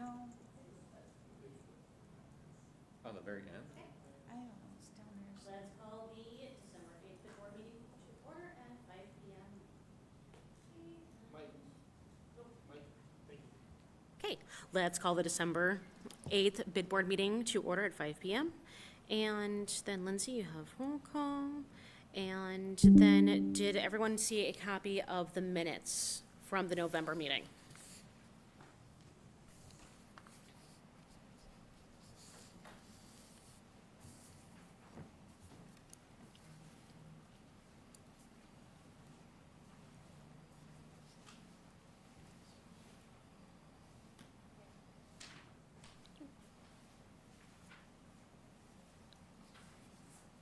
No, On the very end? I don't know, it's down there. Let's call the December 8th Bid Board meeting to order at 5 p.m. Mike. Mike, thank you. Okay, let's call the December 8th Bid Board meeting to order at 5 p.m. And then Lindsay, you have roll call. And then did everyone see a copy of the minutes from the November meeting?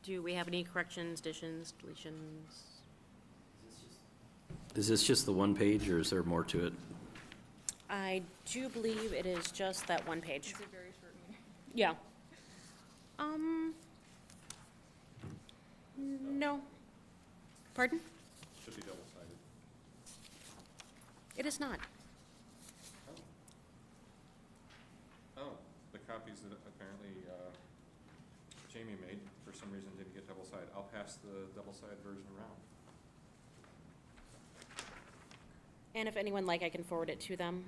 Do we have any corrections, additions, deletions? Is this just the one page, or is there more to it? I do believe it is just that one page. It's a very short meeting. Yeah. No. Pardon? Should be double-sided. It is not. Oh, the copies that apparently Jamie made, for some reason, didn't get double-sided. I'll pass the double-sided version around. And if anyone like, I can forward it to them.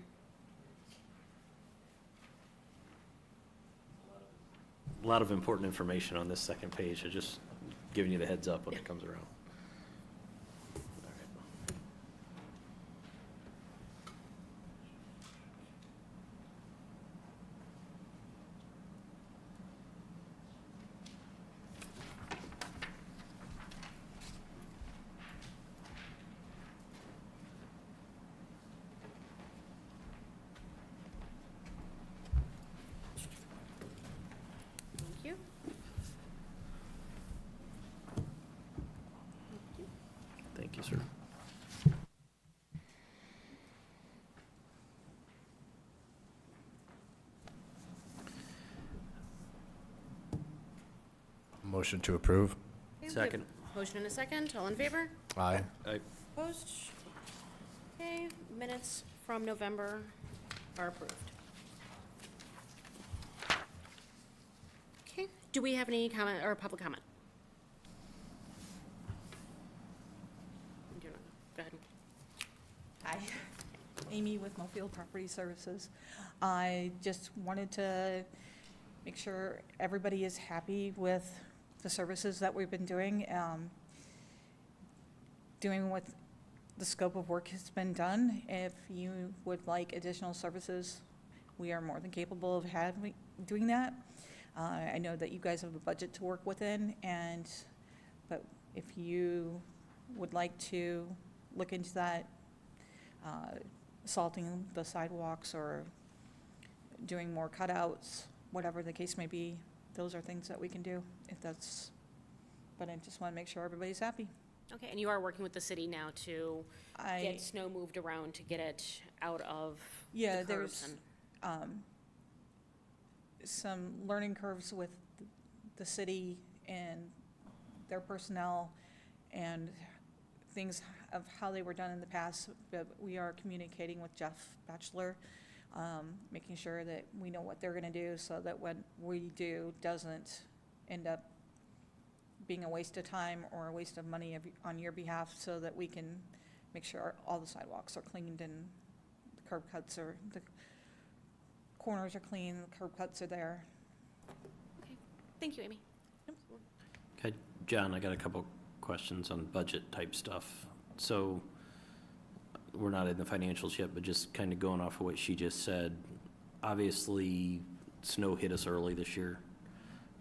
A lot of important information on this second page. I'm just giving you the heads up when it comes around. All right. Thank you. Thank you, sir. Motion to approve. Okay, we have Second. Motion and a second, all in favor? Aye. Opposed? Okay, minutes from November are approved. Okay, do we have any comment or public comment? Do not. Go ahead. Hi, Amy with Mofield Property Services. I just wanted to make sure everybody is happy with the services that we've been doing. Doing what the scope of work has been done. If you would like additional services, we are more than capable of doing that. I know that you guys have a budget to work within, but if you would like to look into that, salting the sidewalks or doing more cutouts, whatever the case may be, those are things that we can do but I just want to make sure everybody's happy. Okay, and you are working with the city now to get snow moved around to get it out of the Yeah, curbs there's and- some learning curves with the city and their personnel and things of how they were done in the past, but we are communicating with Jeff Batchelor, making sure that we know what they're gonna do so that when we do doesn't end up being a waste of time or a waste of money on your behalf, so that we can make sure all the sidewalks are cleaned and the curb cuts the corners are clean, the curb cuts are there. Okay, thank you, Amy. Okay, John, I got a couple questions on budget type stuff. So we're not in the financials yet, but just kind of going off of what she just said. Obviously, snow hit us early this year,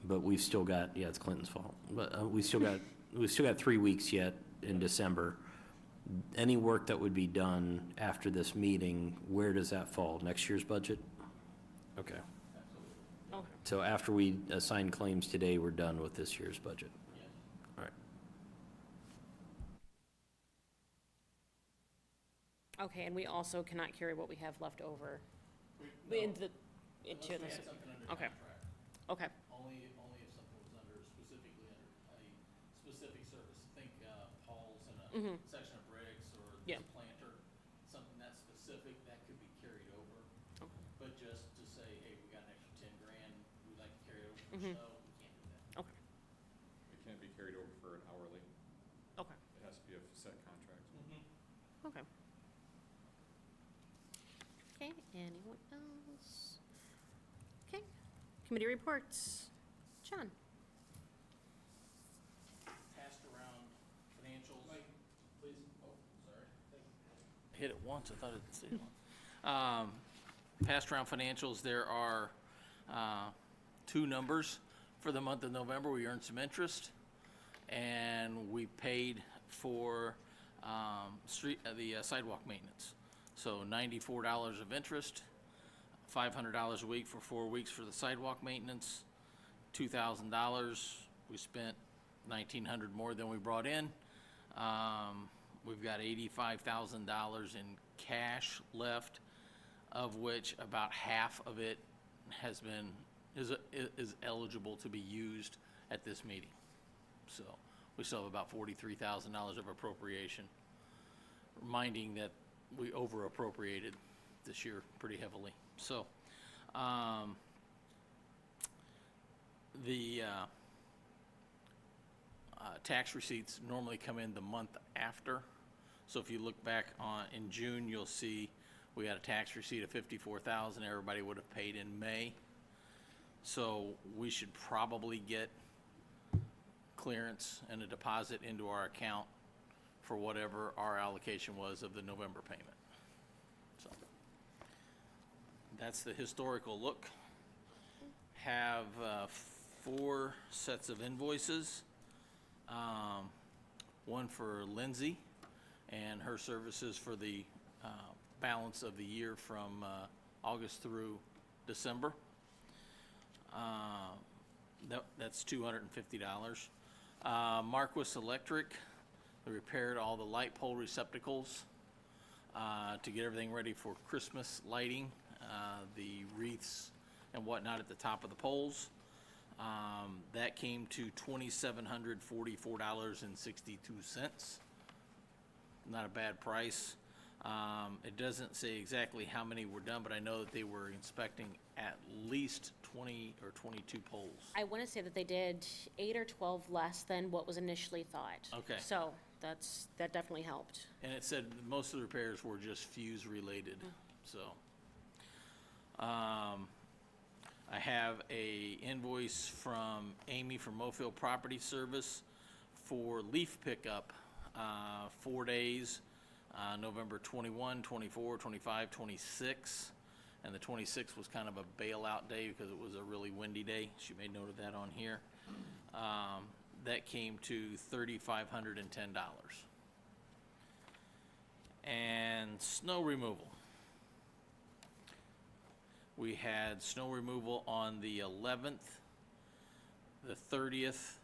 but we've still got, yeah, it's Clinton's fault, but we still got 3 weeks yet in December. Any work that would be done after this meeting, where does that fall? Next year's budget? Okay. Okay. So after we assign claims today, we're done with this year's budget? All right. Okay, and we also cannot carry what we have left over No, into unless we this. had something under Okay. contract. Okay, Only if something was specifically under a specific service. Think Paul's in a Mhm. section of bricks or Yeah. this planter, something that's specific, that could be carried over. Okay. But just to for snow, we can't do that. Okay, It can't be carried over for an hourly. okay, It has to be a set contract. okay. Okay, anyone else? Okay, committee reports. John? Passed around financials. Mike, please. Oh, sorry. Hit it once, I thought it didn't say it. Passed around financials, there are two numbers for the month of November. We earned some interest, and we paid for the sidewalk maintenance. So $94 of interest, $500 a week for 4 weeks for the sidewalk maintenance, $2,000. We spent $1,900 more than we brought in. We've got $85,000 in cash left, of which about half of it is eligible to be used at this meeting. So we still have about $43,000 of appropriation, reminding that we over appropriated this year pretty heavily. So the tax receipts normally come in the month after. So if you look back in June, you'll see we had a tax receipt of $54,000. Everybody would have paid in May. So we should probably get clearance and a deposit into our account for whatever our allocation was of the November payment. So that's the historical look. Have 4 sets of invoices. One for Lindsay and her services for the balance of the year from August through December. That's $250. Marquis Electric, they repaired all the light pole receptacles to get everything ready for Christmas lighting, the wreaths and whatnot at the top of the poles. That came to $2,744.62. Not a bad price. It doesn't say exactly how many were done, but I know that they were inspecting at least 20 or 22 poles. I want to say that they did 8 or 12 less than what was initially thought. Okay. So that definitely helped. And it said most of the repairs were just fuse related, so. I have a invoice from Amy from Mofield Property Service for leaf pickup, 4 days, November 21, 24, 25, 26. And the 26th was kind of a bailout day because it was a really windy day. She made note of that on here. That came to $3,510. And snow removal. We had snow removal on the 11th, the 30th,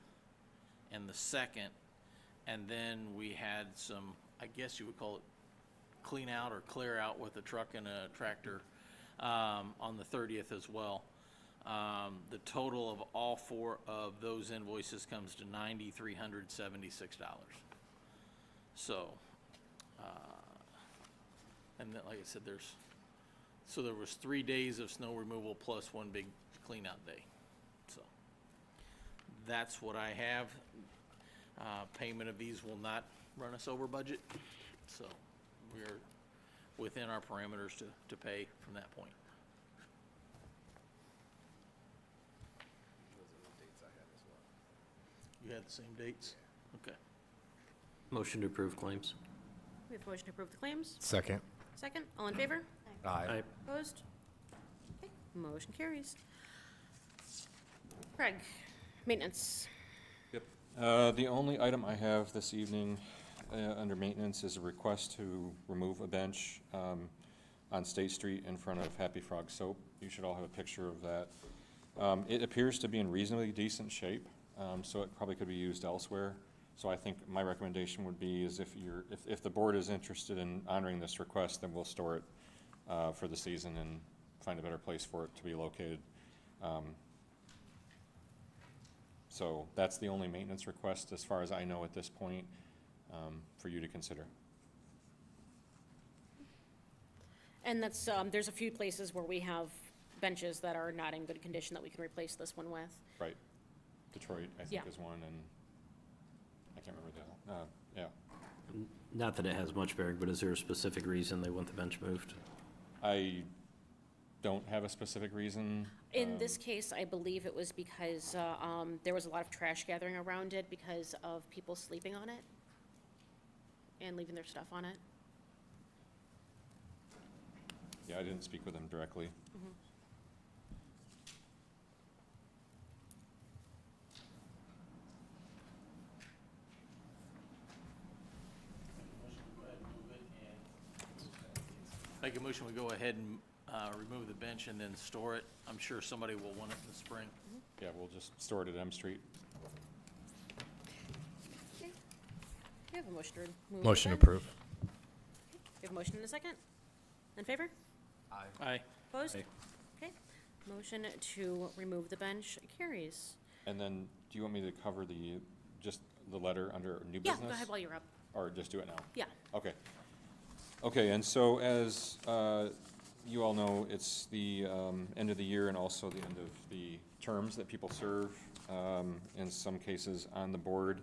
and the 2nd. And then we had some, I guess you would call it clean out or clear out with a truck and a tractor on the 30th as well. The total of all 4 of those invoices comes to $9,376. So, and then, like I said, there was 3 days of snow removal plus 1 big clean out day. So that's what I have. Payment of these will not run us over budget, so we're within our parameters to pay from that point. Those are the dates I had as well. You had the same dates? Okay. Motion to approve claims. We have a motion to approve the claims. Second. Second, all in favor? Aye. Opposed? Okay, motion carries. Craig, maintenance. Yep. The only item I have this evening under maintenance is a request to remove a bench on State Street in front of Happy Frog Soap. You should all have a picture of that. It appears to be in reasonably decent shape, so it probably could be used elsewhere. So I think my recommendation would be is if the board is interested in honoring this request, then we'll store it for the season and find a better place for it to be located. So that's the only maintenance request, as far as I know at this point, for you to consider. And that's, there's a few places where we have benches that are not in good condition that we can replace this one with. Right. Detroit, I Yeah. think, is one, and I can't remember the other. Yeah. Not that it has much bearing, but is there a specific reason they want the bench moved? I don't have a specific reason. In this case, I believe it was because there was a lot of trash gathering around it because of people sleeping on it and leaving their stuff on it. Yeah, I didn't speak with them directly. Make a motion, we go ahead and remove the bench and then store it. I'm sure somebody will want it in the spring. Yeah, we'll just store it at M Street. Okay. We have a motion to remove. the Motion to bench. approve. We have a motion and a second. In favor? Aye. Opposed? Aye. Okay. Motion to remove the bench carries. And then, do you want me to cover just the letter under new Yeah, business? go ahead while you're up. Or just do it now? Yeah. Okay. Okay, and so as you all know, it's the end of the year and also the end of the terms that people serve, in some cases on the board.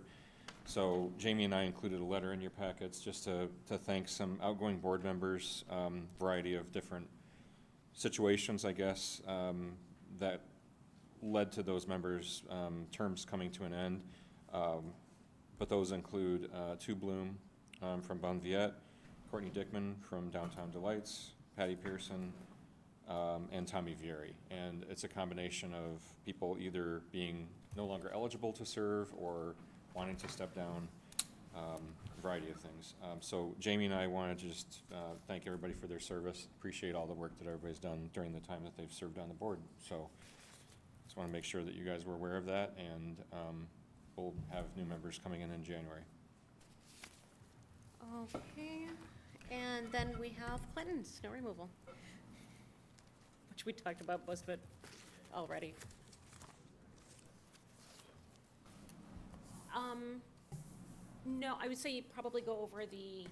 So Jamie and I included a letter in your packets just to thank some outgoing board members, variety of different situations, I guess, that led to those members' terms coming to an end. But those include Tu Bloom from Bon Viet, Courtney Dickman from Downtown Delights, Patty Pearson, and Tommy Vieri. And it's a combination of people either being no longer eligible to serve or wanting to step down, a variety of things. So Jamie and I want to just thank everybody for their service, appreciate all the work that everybody's done during the time that they've served on the board. So just want to make sure that you guys were aware of that, and we'll have new members coming in January. Okay. And then we have Clinton, snow removal, which we talked about most of it already. No, I would say probably go over the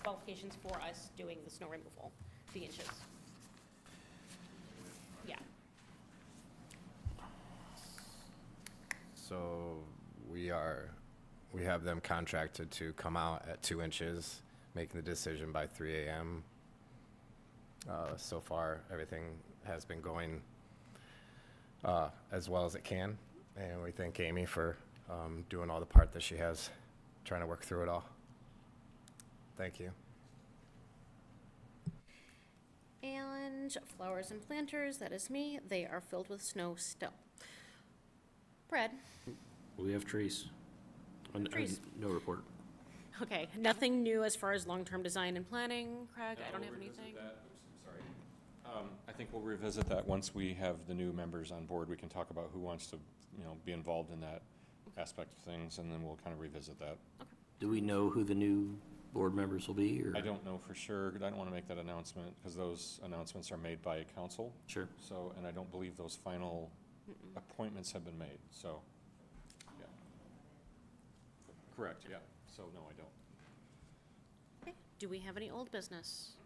qualifications for us doing the snow removal, the inches. Yeah. So we have them contracted to come out at 2 inches, making the decision by 3 a.m. So far, everything has been going as well as it can, and we thank Amy for doing all the part that she has, trying to work through it all. Thank you. And flowers and planters, that is me. They are filled with snow still. Brad? We have trees. Trees. No report. Okay, nothing new as far as long-term design and planning, Craig? I don't have anything. Sorry. I think we'll revisit that once we have the new members on board. We can talk about who wants to, be involved in that aspect of things, and then we'll kind of revisit that. Do we know who the new board members will be, or? I don't know for sure. I don't want to make that announcement because those announcements are made by council. Sure. So, and I don't believe those final appointments have been made, so, yeah. Correct, yeah. So, no, I don't. Okay. Do we have any old business?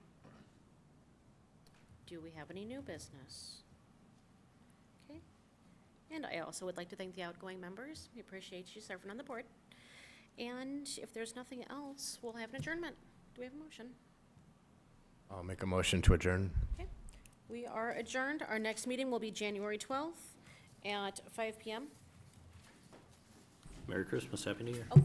Do we have any new business? Okay. And I also would like to thank the outgoing members. We appreciate you serving on the board. And if there's nothing else, we'll have an adjournment. Do we have a motion? I'll make a motion to adjourn. Okay. We are adjourned. Our next meeting will be January 12th at 5 p.m. Merry Christmas, Happy New Year. Oh,